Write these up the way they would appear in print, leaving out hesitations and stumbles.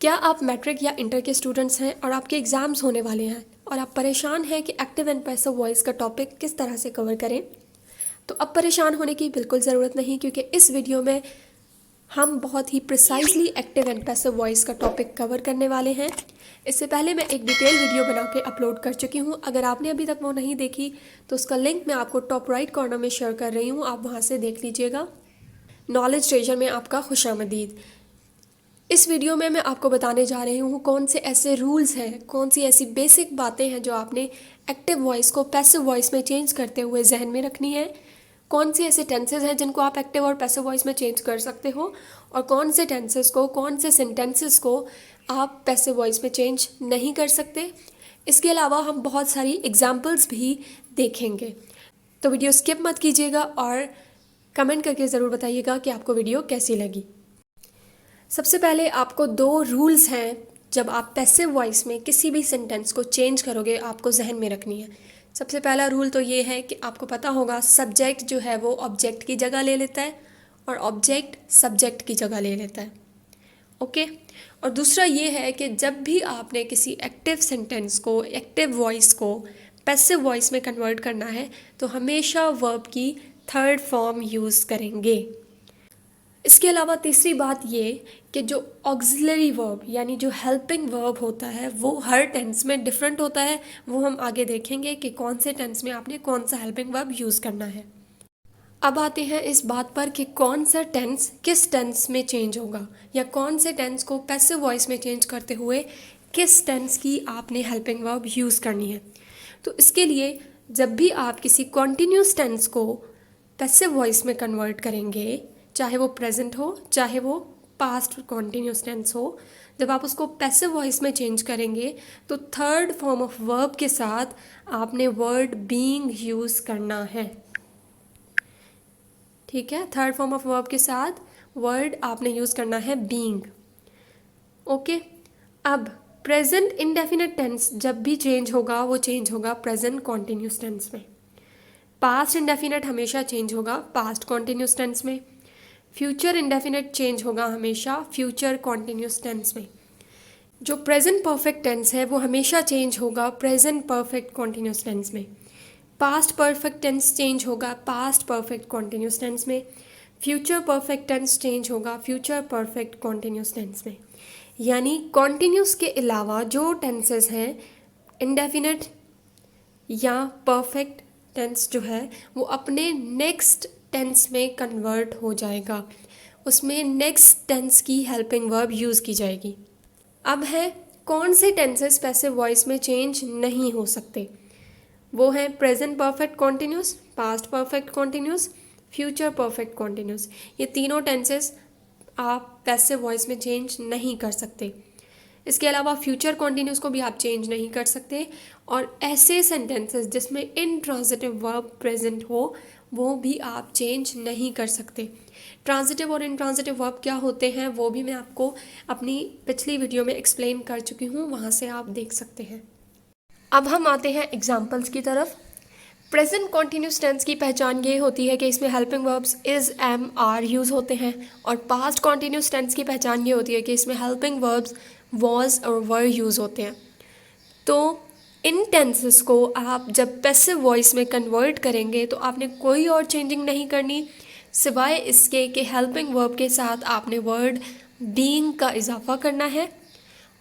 क्या आप मैट्रिक या इंटर के स्टूडेंट्स हैं और आपके एग्ज़ाम्स होने वाले हैं और आप परेशान हैं कि एक्टिव एंड पैसिव वॉइस का टॉपिक किस तरह से कवर करें? तो अब परेशान होने की बिल्कुल ज़रूरत नहीं, क्योंकि इस वीडियो में हम बहुत ही precisely active and passive voice का टॉपिक कवर करने वाले हैं। इससे पहले मैं एक डिटेल वीडियो बना के अपलोड कर चुकी हूँ। अगर आपने अभी तक वो नहीं देखी तो उसका लिंक मैं आपको टॉप राइट कॉर्नर में शेयर कर रही हूँ, आप वहाँ से देख लीजिएगा। नॉलेज ट्रेजर में आपका खुशामदीद। इस वीडियो में मैं आपको बताने जा रही हूँ कौन से ऐसे रूल्स हैं, कौन सी ऐसी बेसिक बातें हैं जो आपने एक्टिव वॉइस को पैसिव वॉइस में चेंज करते हुए जहन में रखनी है। कौन से ऐसे टेंसेज हैं जिनको आप एक्टिव और पैसिव वॉइस में चेंज कर सकते हो, और कौन से टेंसेस को, कौन से सेंटेंसेस को आप पैसिव वॉइस में चेंज नहीं कर सकते। इसके अलावा हम बहुत सारी एग्जाम्पल्स भी देखेंगे। तो वीडियो स्किप मत कीजिएगा और कमेंट करके ज़रूर बताइएगा कि आपको वीडियो कैसी लगी। सबसे पहले आपको दो रूल्स हैं जब आप पैसिव वॉइस में किसी भी सेंटेंस को चेंज करोगे, आपको जहन में रखनी है। सबसे पहला रूल तो ये है कि आपको पता होगा सब्जेक्ट जो है वो ऑब्जेक्ट की जगह ले लेता है और ऑब्जेक्ट सब्जेक्ट की जगह ले लेता है। ओके। और दूसरा ये है कि जब भी आपने किसी एक्टिव सेंटेंस को, एक्टिव वॉइस को पैसिव वॉइस में कन्वर्ट करना है तो हमेशा वर्ब की थर्ड फॉर्म यूज़ करेंगे। इसके अलावा तीसरी बात ये कि जो ऑक्सिलरी वर्ब यानी जो हेल्पिंग वर्ब होता है वो हर टेंस में डिफरेंट होता है। वो हम आगे देखेंगे कि कौन से टेंस में आपने कौन सा हेल्पिंग वर्ब यूज़ करना है। अब आते हैं इस बात पर कि कौन सा टेंस किस टेंस में चेंज होगा, या कौन से टेंस को पैसिव वॉइस में चेंज करते हुए किस टेंस की आपने हेल्पिंग वर्ब यूज़ करनी है। तो इसके लिए जब भी आप किसी कॉन्टिन्यूस टेंस को पैसिव वॉइस में कन्वर्ट करेंगे, चाहे वो प्रेजेंट हो चाहे वो पास्ट कॉन्टिन्यूस टेंस हो, जब आप उसको पैसिव वॉइस में चेंज करेंगे तो थर्ड फॉर्म ऑफ वर्ब के साथ आपने वर्ड बीइंग यूज़ करना है। ठीक है, थर्ड फॉर्म ऑफ वर्ब के साथ वर्ड आपने यूज़ करना है बीइंग। ओके। अब प्रेजेंट इंडेफिनिट टेंस जब भी चेंज होगा वो चेंज होगा प्रेजेंट कॉन्टिन्यूस टेंस में। पास्ट इंडेफिनिट हमेशा चेंज होगा पास्ट कॉन्टिन्यूस टेंस में। फ्यूचर इंडेफिनिट चेंज होगा हमेशा फ्यूचर कॉन्टिन्यूस टेंस में। जो प्रेजेंट परफेक्ट टेंस है वो हमेशा चेंज होगा प्रेजेंट परफेक्ट कॉन्टिन्यूस टेंस में। पास्ट परफेक्ट टेंस चेंज होगा पास्ट परफेक्ट कॉन्टिन्यूस टेंस में। फ्यूचर परफेक्ट टेंस चेंज होगा फ्यूचर परफेक्ट कॉन्टिन्यूस टेंस में। यानी कॉन्टिन्यूस के अलावा जो टेंसेस हैं इंडेफिनिट या परफेक्ट टेंस जो है वो अपने नेक्स्ट टेंस में कन्वर्ट हो जाएगा, उसमें नेक्स्ट टेंस की हेल्पिंग वर्ब यूज़ की जाएगी। अब है कौन से टेंसेस पैसिव वॉइस में चेंज नहीं हो सकते। वो है present perfect continuous, past perfect continuous, future perfect continuous. ये तीनों टेंसेस आप पैसिव वॉइस में चेंज नहीं कर सकते। इसके अलावा फ्यूचर कॉन्टिन्यूस को भी आप चेंज नहीं कर सकते, और ऐसे सेंटेंसेस जिसमें इंट्रांजिटिव वर्ब प्रेजेंट हो वो भी आप चेंज नहीं कर सकते। ट्रांजिटिव और इंट्रांजिटिव वर्ब क्या होते हैं वो भी मैं आपको अपनी पिछली वीडियो में एक्सप्लेन कर चुकी हूँ, वहाँ से आप देख सकते हैं। अब हम आते हैं एग्जाम्पल्स की तरफ। प्रेजेंट कॉन्टिन्यूस टेंस की पहचान ये होती है कि इसमें helping verbs is, am, are use होते हैं, और पास्ट कॉन्टिन्यूस टेंस की पहचान ये होती है कि इसमें हेल्पिंग वर्ब्स वॉज और वर यूज़ होते हैं। तो इन टेंसेस को आप जब पैसिव वॉइस में कन्वर्ट करेंगे तो आपने कोई और चेंजिंग नहीं करनी, सिवाय इसके कि हेल्पिंग वर्ब के साथ आपने वर्ड बीइंग का इजाफा करना है,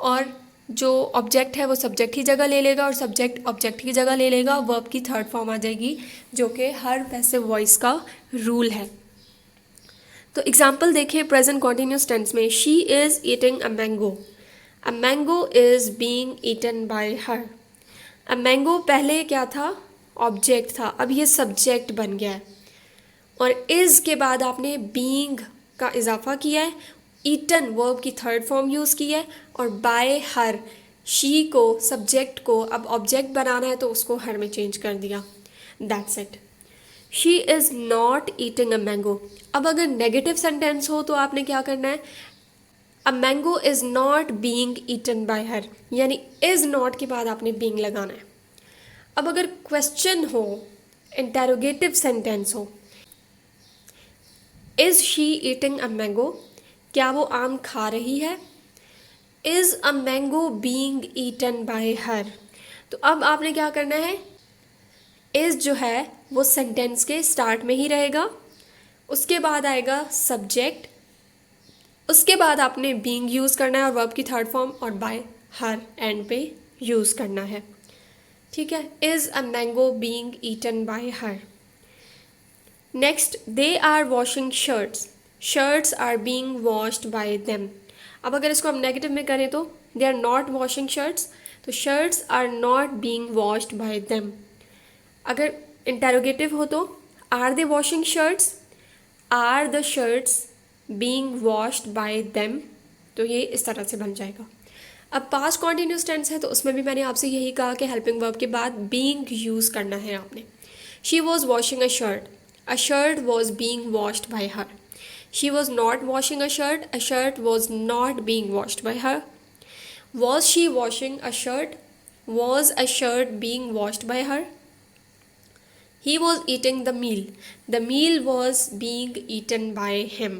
और जो ऑब्जेक्ट है वो सब्जेक्ट की जगह ले लेगा और सब्जेक्ट ऑब्जेक्ट की जगह ले लेगा, वर्ब की थर्ड फॉर्म आ जाएगी, जो कि हर पैसिव वॉइस का रूल है। तो एग्जाम्पल देखिए प्रेजेंट कॉन्टिन्यूस टेंस में, she is eating a mango, a mango is being eaten by her. A mango पहले क्या था, ऑब्जेक्ट था, अब ये सब्जेक्ट बन गया है, और इज़ के बाद आपने बीइंग का इजाफा किया है, ईटन वर्ब की थर्ड फॉर्म यूज़ की है, और बाय हर शी को, सब्जेक्ट को अब ऑब्जेक्ट बनाना है तो उसको हर में चेंज कर दिया। That's it. She is not eating a mango. अब अगर नेगेटिव सेंटेंस हो तो आपने क्या करना है, a mango is not being eaten by her, यानी इज़ नॉट के बाद आपने बीइंग लगाना है। अब अगर क्वेश्चन हो, इंटेरोगेटिव सेंटेंस हो, is she eating a mango, क्या वो आम खा रही है, is a mango being eaten by her. तो अब आपने क्या करना है, इज़ जो है वो सेंटेंस के स्टार्ट में ही रहेगा, उसके बाद आएगा सब्जेक्ट, उसके बाद आपने बीइंग यूज़ करना है और वर्ब की थर्ड फॉर्म, और बाय हर एंड पे यूज़ करना है। ठीक है, is a mango being eaten by her. Next, they are washing shirts, shirts are being washed by them. अब अगर इसको हम नेगेटिव में करें तो they are not washing shirts, तो shirts are not being washed by them. अगर interrogative हो तो are they washing shirts, are the shirts being washed by them. तो ये इस तरह से बन जाएगा। अब पास्ट कॉन्टिन्यूस टेंस है तो उसमें भी मैंने आपसे यही कहा कि हेल्पिंग वर्ब के बाद बीइंग यूज़ करना है आपने। She was washing a shirt was being washed bye her. She was not washing a shirt was not being washed bye her. Was she washing was a shirt being washed bye her. He was eating the meal. The meal was being eaten by him.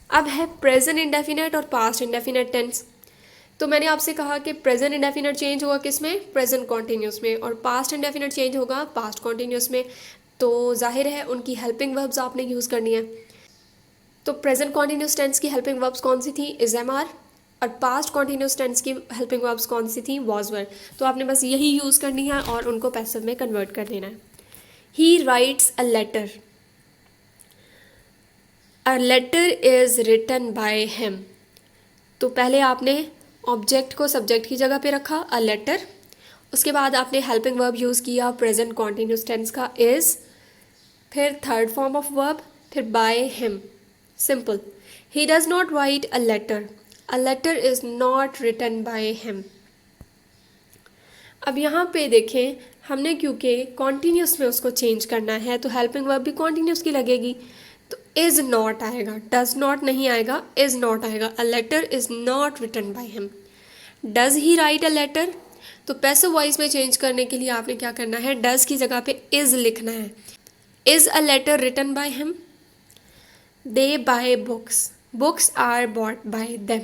अब है present indefinite और past indefinite tense. तो मैंने आपसे कहा कि present indefinite change होगा किस में, प्रेजेंट कॉन्टिन्यूस में, और पास्ट इंडेफिनेट चेंज होगा पास्ट कॉन्टिन्यूस में। तो जाहिर है उनकी हेल्पिंग वर्ब्स आपने यूज़ करनी है। तो प्रेजेंट कॉन्टिन्यूस टेंस की हेल्पिंग वर्ब्स कौन सी थी, इज एम आर, और पास्ट कॉन्टिन्यूस टेंस की हेल्पिंग वर्ब्स कौन सी थी, वॉज वर। तो आपने बस यही यूज़ करनी है और उनको पैसिव में कन्वर्ट कर देना है। He writes a letter, a letter is written by him. तो पहले आपने ऑब्जेक्ट को सब्जेक्ट की जगह पे रखा, अ लेटर, उसके बाद आपने हेल्पिंग वर्ब यूज़ किया प्रेजेंट कॉन्टिन्यूस टेंस का इज़, फिर थर्ड फॉर्म ऑफ वर्ब, फिर by him. Simple. He does not write a letter is not written by him. अब यहाँ पे देखें, हमने क्योंकि कॉन्टीन्यूस में उसको चेंज करना है तो हेल्पिंग वर्ब भी कॉन्टीन्यूस की लगेगी। तो इज़ नॉट आएगा, डज नॉट नहीं आएगा, इज़ नॉट आएगा। A letter is not written by him. Does he write a letter, तो पैसिव वॉइस में चेंज करने के लिए आपने क्या करना है, डज की जगह पे इज़ लिखना है। Is a letter written by him. They buy books, books are bought by them,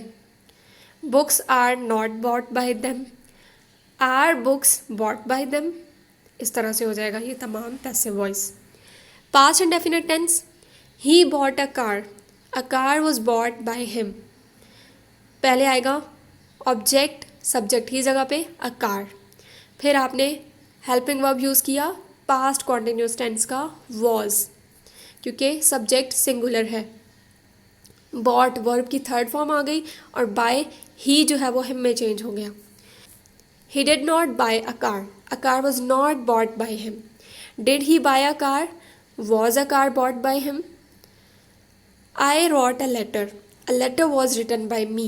books are not bought by them, are books bought by them. इस तरह से हो जाएगा ये तमाम passive voice. Past indefinite tense, he bought a car was bought by him. पहले आएगा object subject की जगह पे अ कार, फिर आपने हेल्पिंग वर्ब यूज़ किया पास्ट कॉन्टिन्यूस टेंस का वॉज, क्योंकि सब्जेक्ट सिंगुलर है। बॉट वर्ब की थर्ड फॉर्म आ गई और बाय ही जो है वो हिम में चेंज हो गया। He did not buy a car. A car was not bought by him. Did he buy a car? Was a car bought by him? I wrote a letter. A letter was written by me.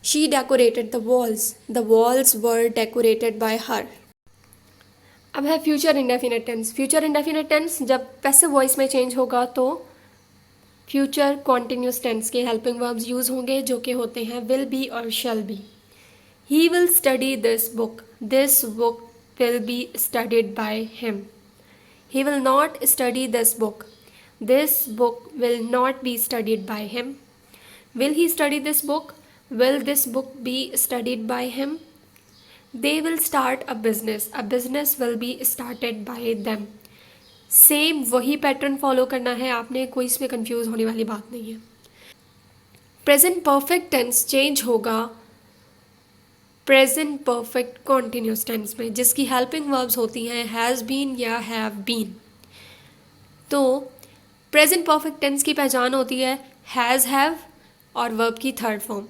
She decorated the walls. The walls were decorated by her. अब है future indefinite tense. Future indefinite tense जब passive voice में change होगा तो future continuous tense के helping verbs use होंगे जो कि होते हैं विल बी और shall be. He will study this book. This book will be studied by him. He will not study this book. This book will not be studied by him. Will he study this book? Will this book be studied by him? They will start a business. A business will be started by them. Same वही pattern follow करना है आपने, कोई इसमें confuse होने वाली बात नहीं है। प्रेजेंट परफेक्ट टेंस चेंज होगा प्रेजेंट परफेक्ट कॉन्टिन्यूस टेंस में, जिसकी हेल्पिंग वर्ब्स होती हैं हैज़ बीन या हैव बीन। तो प्रेजेंट परफेक्ट टेंस की पहचान होती है हैज़, हैव और वर्ब की थर्ड फॉर्म।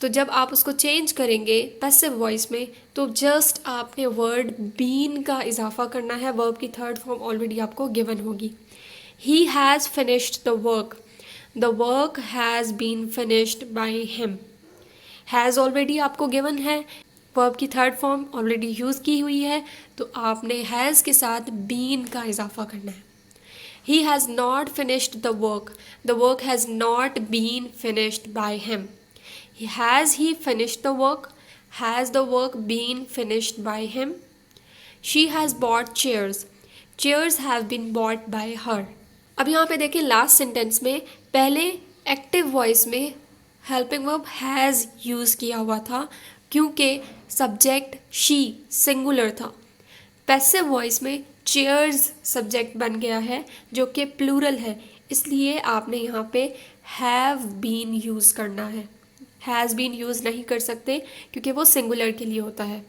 तो जब आप उसको चेंज करेंगे पैसिव वॉइस में तो जस्ट आपने वर्ड बीन का इजाफा करना है, वर्ब की थर्ड फॉर्म ऑलरेडी आपको गिवन होगी। He has finished the work has been finished by him. Has already आपको गिवन है, वर्ब की थर्ड फॉर्म ऑलरेडी यूज़ की हुई है, तो आपने हैज़ के साथ बीन का इजाफा करना है। He has not finished the work has not been finished by him. Has he finished the work? Has the work been finished by him? She has bought chairs have been bought by her. अब यहाँ पे देखिए last sentence में पहले active voice में helping verb has use किया हुआ था क्योंकि सब्जेक्ट शी सिंगुलर था। पैसिव वॉइस में चेयर्स सब्जेक्ट बन गया है जो कि प्लूरल है, इसलिए आपने यहाँ पे हैव बीन यूज़ करना है। हैज़ बीन यूज़ नहीं कर सकते क्योंकि वो सिंगुलर के लिए होता है।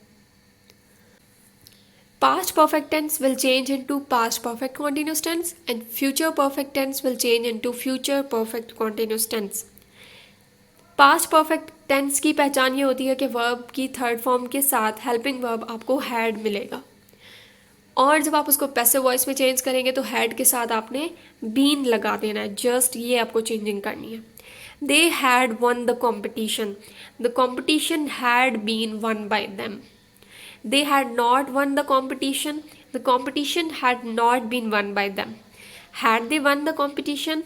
Past perfect tense will change into past perfect continuous tense and future perfect tense will change into future perfect continuous tense. Past perfect tense की पहचान ये होती है कि वर्ब की थर्ड फॉर्म के साथ हेल्पिंग वर्ब आपको हैड मिलेगा, और जब आप उसको पैसिव वॉइस में चेंज करेंगे तो हैड के साथ आपने बीन लगा देना है। जस्ट ये आपको चेंजिंग करनी है। They had won the competition had been won by them. They had not won the competition had not been won by them. Had they won the competition?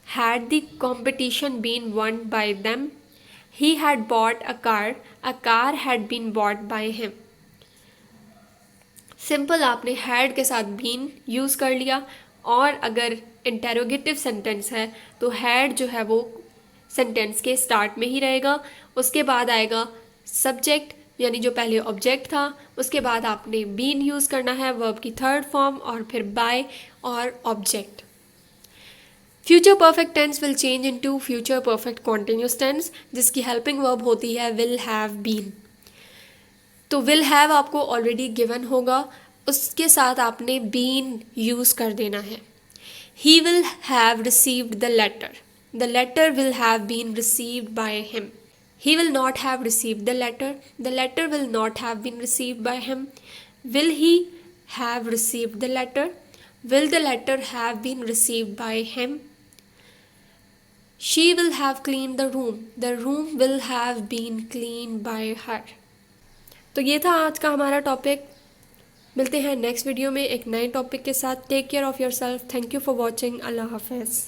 Had the competition been won by them? He had bought a car had been bought by him. Simple आपने had के साथ been use कर लिया, और अगर interrogative sentence है तो had जो है वो सेंटेंस के स्टार्ट में ही रहेगा, उसके बाद आएगा सब्जेक्ट यानी जो पहले ऑब्जेक्ट था, उसके बाद आपने बीन यूज़ करना है वर्ब की थर्ड फॉर्म, और फिर बाय और object. Future perfect tense will change into future perfect continuous tense जिसकी हेल्पिंग वर्ब होती है विल हैव बीन। तो विल हैव आपको ऑलरेडी गिवन होगा, उसके साथ आपने बीन यूज़ कर देना है। He will have received the letter will have been received by him. He will not have received the letter will not have been received by him. Will he have received the letter? Will the letter have been received by him? She will have cleaned the room will have been cleaned by her. तो ये था आज का हमारा topic. मिलते हैं next video में एक नए टॉपिक के साथ। Take care of yourself. Thank you for watching. अल्लाह हाफिज़।